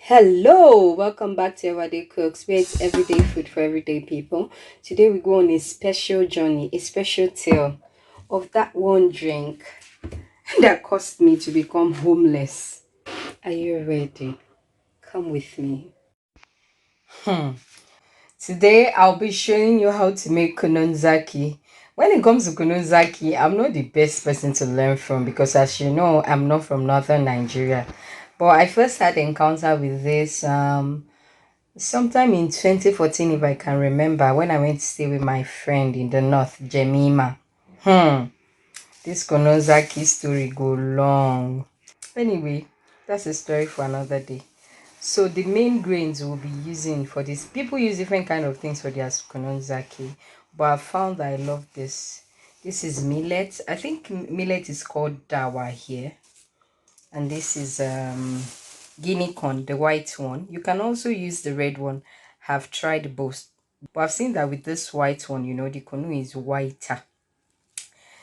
Hello, welcome back to Everyday Cooks, where it's everyday food for everyday people. Today we go on a special journey, a special tale of that one drink that caused me to become homeless. Are you ready? Come with me. Today I'll be showing you how to make Kunun-zaki. When it comes to Kunun-zaki, I'm not the best person to learn from because, as you know, I'm not from northern Nigeria. But I first had encounter with this sometime in 2014, if I can remember, when I went to stay with my friend in the north, Jemima. Hmm. This Konozaki story go long. Anyway, that's a story for another day. So the main grains we'll be using for this, people use different kind of things for their Konozaki, but I found that I love this. This is millet. I think millet is called dawa here, and this is guinea corn, the white one. You can also use the red one. Have tried both, but I've seen that with this white one, the kunu is whiter.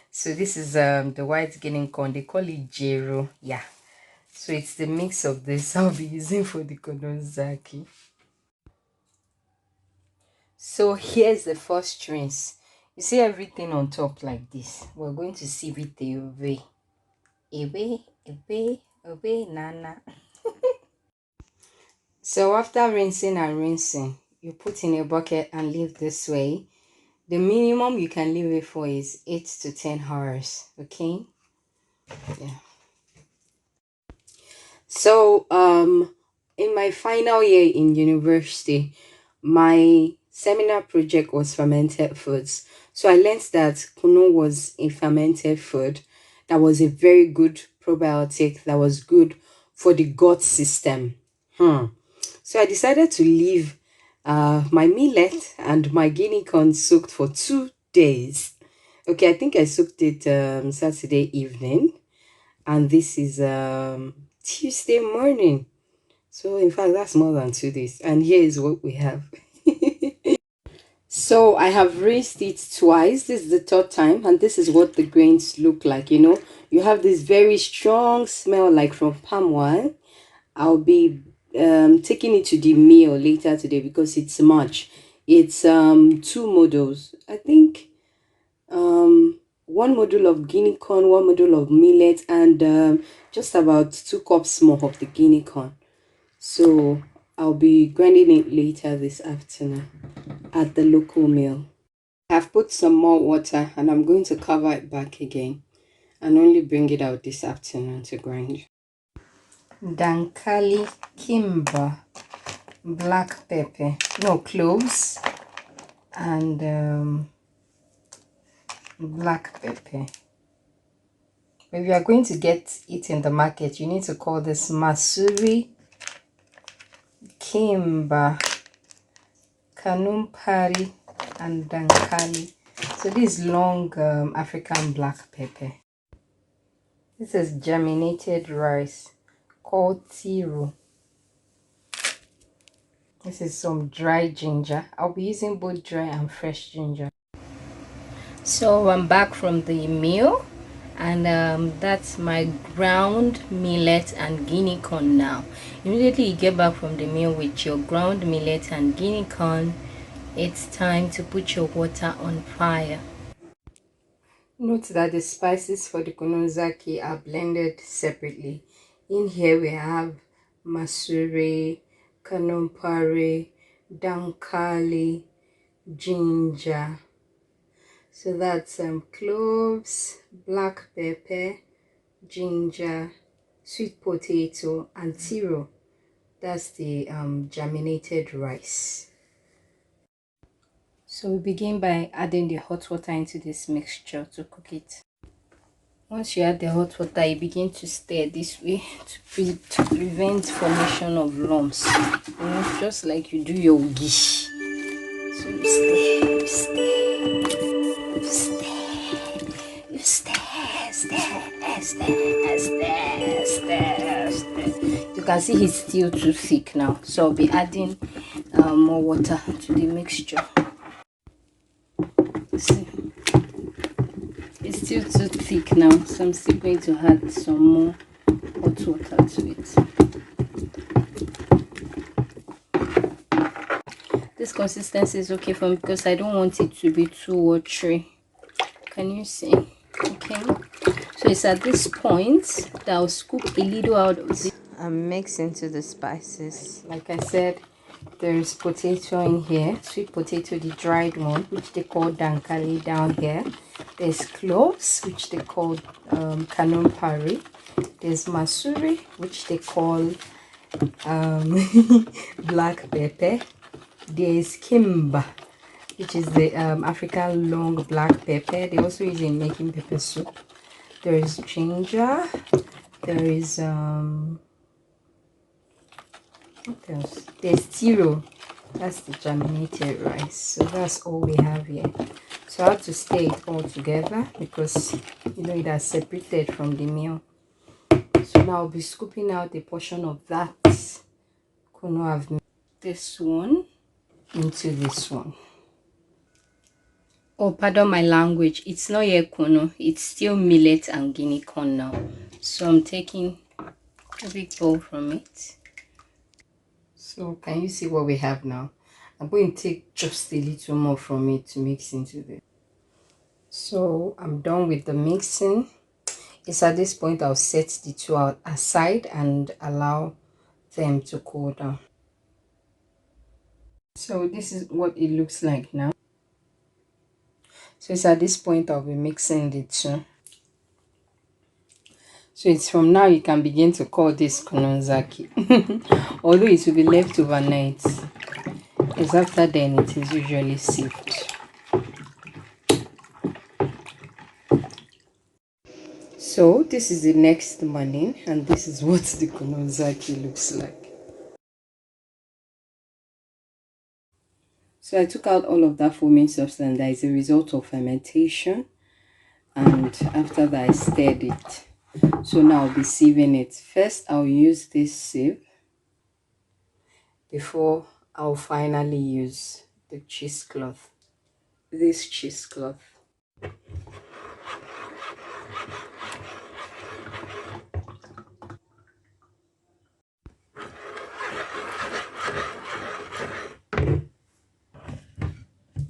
So this is the white guinea corn. They call it jero. Yeah. So it's the mix of this I'll be using for the Kunun-zaki. So here's the first rinse. You see everything on top like this. We're going to sieve it away. Away, nana. So after rinsing and rinsing, you put in a bucket and leave this way. The minimum you can leave it for is 8 to 10 hours. Okay. Yeah. So in my final year in university, my seminar project was fermented foods. So I learned that kunu was a fermented food that was a very good probiotic that was good for the gut system. So I decided to leave my millet and my guinea corn soaked for 2 days. Okay, I think I soaked it Saturday evening, and this is Tuesday morning. So in fact, that's more than 2 days. And here is what we have. So I have rinsed it twice. This is the third time, and this is what the grains look like. You have this very strong smell like from palm wine. I'll be taking it to the meal later today because it's much. It's two models. I think one module of guinea corn, one module of millet, and just about 2 cups more of the guinea corn. So I'll be grinding it later this afternoon at the local mill. I've put some more water and I'm going to cover it back again and only bring it out this afternoon to grind. Dankali Kimber, black pepper, no cloves, and black pepper. If you are going to get it in the market, you need to call this Masuri Kimber, Kanumpari, and Dankali. So this is long African black pepper. This is germinated rice called tiro. This is some dry ginger. I'll be using both dry and fresh ginger. So I'm back from the meal, and that's my ground millet and guinea corn now. Immediately you get back from the meal with your ground millet and guinea corn, it's time to put your water on fire. Note that the spices for the Kunun-zaki are blended separately. In here we have masure, kanumpare, dankali, ginger. So that's cloves, black pepper, ginger, sweet potato, and tiro. That's the germinated rice. So we begin by adding the hot water into this mixture to cook it. Once you add the hot water, you begin to stir this way to prevent formation of lumps. Just like you do your gish. So you stir, you stir, you stir, you stir, stir. You can see he's still too thick now, so I'll be adding more water to the mixture. See, it's still too thick now, so I'm still going to add some more hot water to it. This consistency is okay for me because I don't want it to be too watery. Can you see? Okay. So it's at this point that I'll scoop a little out of this and mix into the spices. Like I said, there's potato in here, sweet potato, the dried one, which they call dankali down here. There's cloves, which they call kanun pari. There's masuri, which they call black pepper. There's kimba, which is the African long black pepper. They also use it in making pepper soup. There is ginger. There is what else? There's tiro. That's the germinated rice. So that's all we have here. So I have to stir it all together because you know it has separated from the meal. So now I'll be scooping out a portion of that kunu I've made. This one into this one. Oh, pardon my language. It's not yet kunu. It's still millet and guinea corn now. So I'm taking a big bowl from it. So can you see what we have now? I'm going to take just a little more from it to mix into this. So I'm done with the mixing. It's at this point I'll set the two out aside and allow them to cool down. So this is what it looks like now. So it's at this point I'll be mixing the two. So it's from now you can begin to call this Kunun-zaki. Although it will be left overnight. It's after then it is usually sieved. So this is the next morning and this is what the Kunun-zaki looks like. So I took out all of that foaming substance that is a result of fermentation, and after that I stirred it. So now I'll be sieving it. First I'll use this sieve before I'll finally use the cheesecloth. This cheesecloth.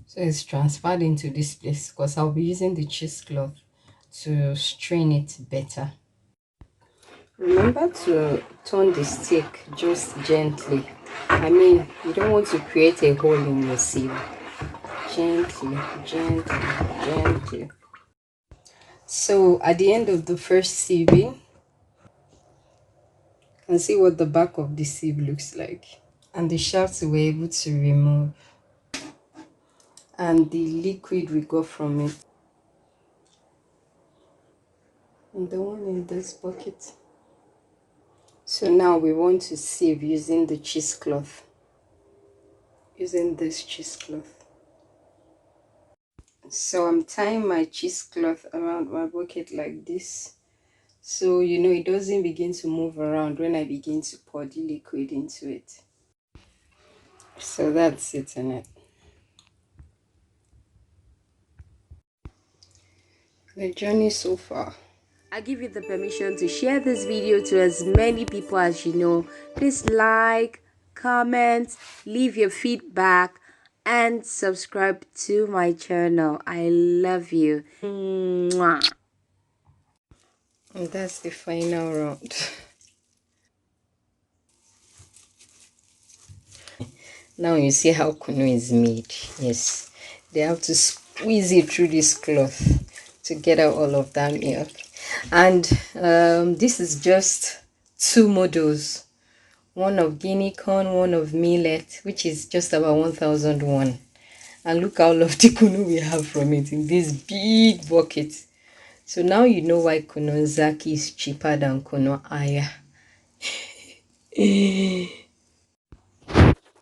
So it's transferred into this place because I'll be using the cheesecloth to strain it better. Remember to turn the stick just gently. I mean, you don't want to create a hole in your sieve. Gently, gently, gently. So at the end of the first sieving, you can see what the back of the sieve looks like. And the shafts we were able to remove. And the liquid we got from it. And the one in this bucket. So now we want to sieve using the cheesecloth. Using this cheesecloth. So I'm tying my cheesecloth around my bucket like this. So you know it doesn't begin to move around when I begin to pour the liquid into it. So that's it in it. The journey so far. I give you the permission to share this video to as many people as you know. Please like, comment, leave your feedback, and subscribe to my channel. I love you. Mwah. And that's the final round. Now you see how kunu is made. Yes, they have to squeeze it through this cloth to get out all of that milk. And this is just two models, one of guinea corn, one of millet, which is just about 1,001. And look how of the kunu we have from it in this big bucket. So now you know why Kunun-zaki is cheaper than kunu aya.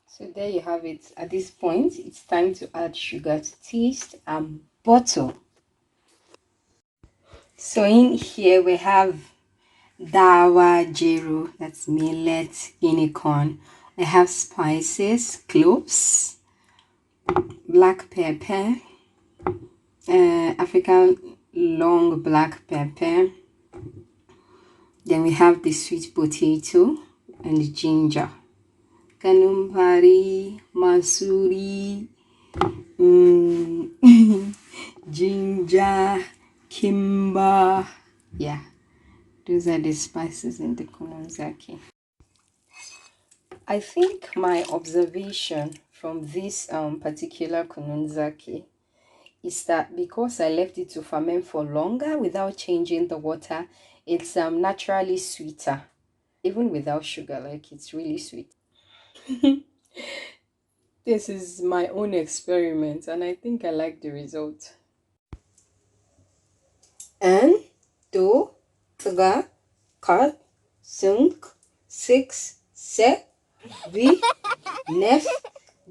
So there you have it. At this point, it's time to add sugar to taste and butter. So in here we have dawa jero, that's millet, guinea corn. We have spices, cloves, black pepper, African long black pepper. Then we have the sweet potato and the ginger. kanumpari, masuri, ginger, kimber. Yeah, those are the spices in the Kunun-zaki. I think my observation from this particular Kunun-zaki is that because I left it to ferment for longer without changing the water, it's naturally sweeter, even without sugar. Like, it's really sweet. This is my own experiment, and I think I like the result. Un, deux, trois, quatre, cinq, six, sept, huit, neuf,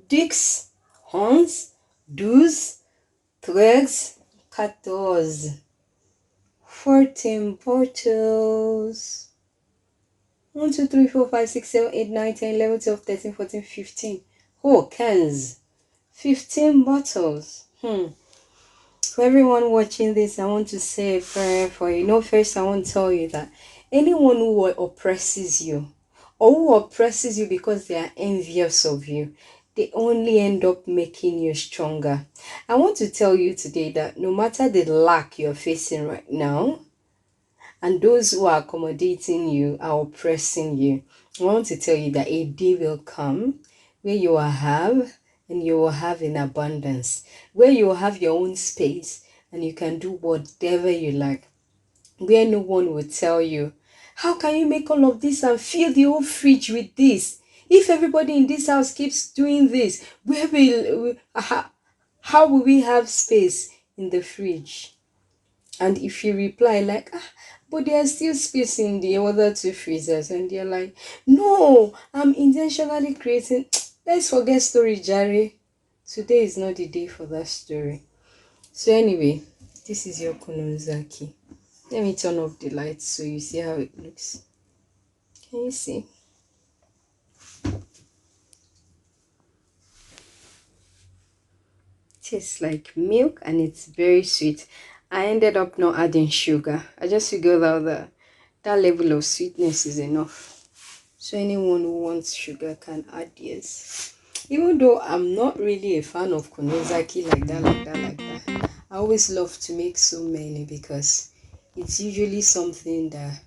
dix, onze, douze, treize, 14. 14 bottles. 1, 2, 3, 4, 5, 6, 7, 8, 9, 10, 11, 12, 13, 14, 15. Oh, cans. 15 bottles. For everyone watching this, I want to say a prayer for you. First, I want to tell you that anyone who oppresses you, or who oppresses you because they are envious of you, they only end up making you stronger. I want to tell you today that no matter the lack you're facing right now, and those who are accommodating you are oppressing you, I want to tell you that a day will come where you will have, and you will have in abundance, where you will have your own space and you can do whatever you like, where no one will tell you, how can you make all of this and fill the whole fridge with this? If everybody in this house keeps doing this, how will we have space in the fridge? And if you reply like, but there's still space in the other two freezers, and they're like, no, I'm intentionally creating. Let's forget story, Jerry. Today is not the day for that story. So anyway, this is your Kunun-zaki. Let me turn off the lights so you see how it looks. Can you see? Tastes like milk and it's very sweet. I ended up not adding sugar. I just figured out that that level of sweetness is enough. So anyone who wants sugar can add theirs. Even though I'm not really a fan of Kunun-zaki like that. I always love to make so many because it's usually something that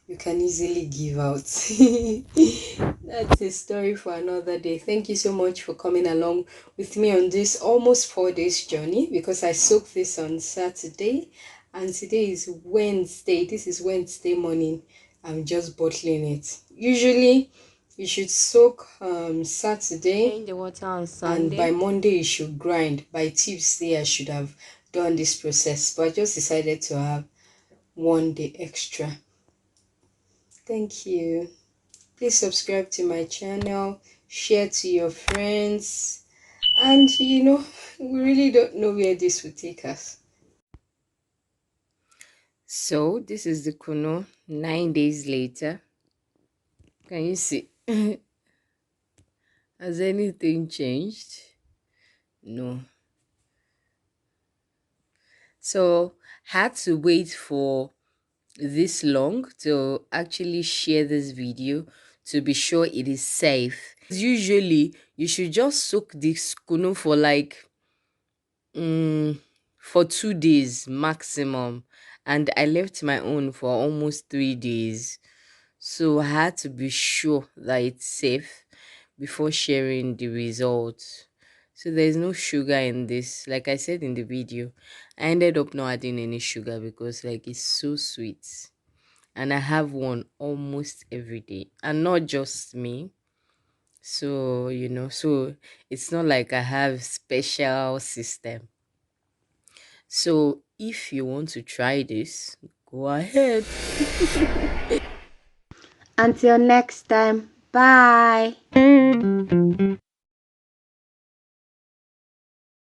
you can easily give out. That's a story for another day. Thank you so much for coming along with me on this almost 4 days journey, because I soaked this on Saturday and today is Wednesday. This is Wednesday morning. I'm just bottling it. Usually you should soak Saturday, change the water on Sunday, and by Monday you should grind. By Tuesday I should have done this process, but I just decided to have 1 day extra. Thank you. Please subscribe to my channel, share to your friends, and we really don't know where this will take us. So this is the kuno 9 days later. Can you see? Has anything changed? No. So had to wait for this long to actually share this video to be sure it is safe. Usually you should just soak this kuno for like for 2 days maximum, and I left my own for almost 3 days, so I had to be sure that it's safe before sharing the results. So there's no sugar in this. Like I said in the video, I ended up not adding any sugar because like it's so sweet, and I have one almost every day, and not just me. So so it's not like I have special system. So if you want to try this, go ahead. Until next time, bye.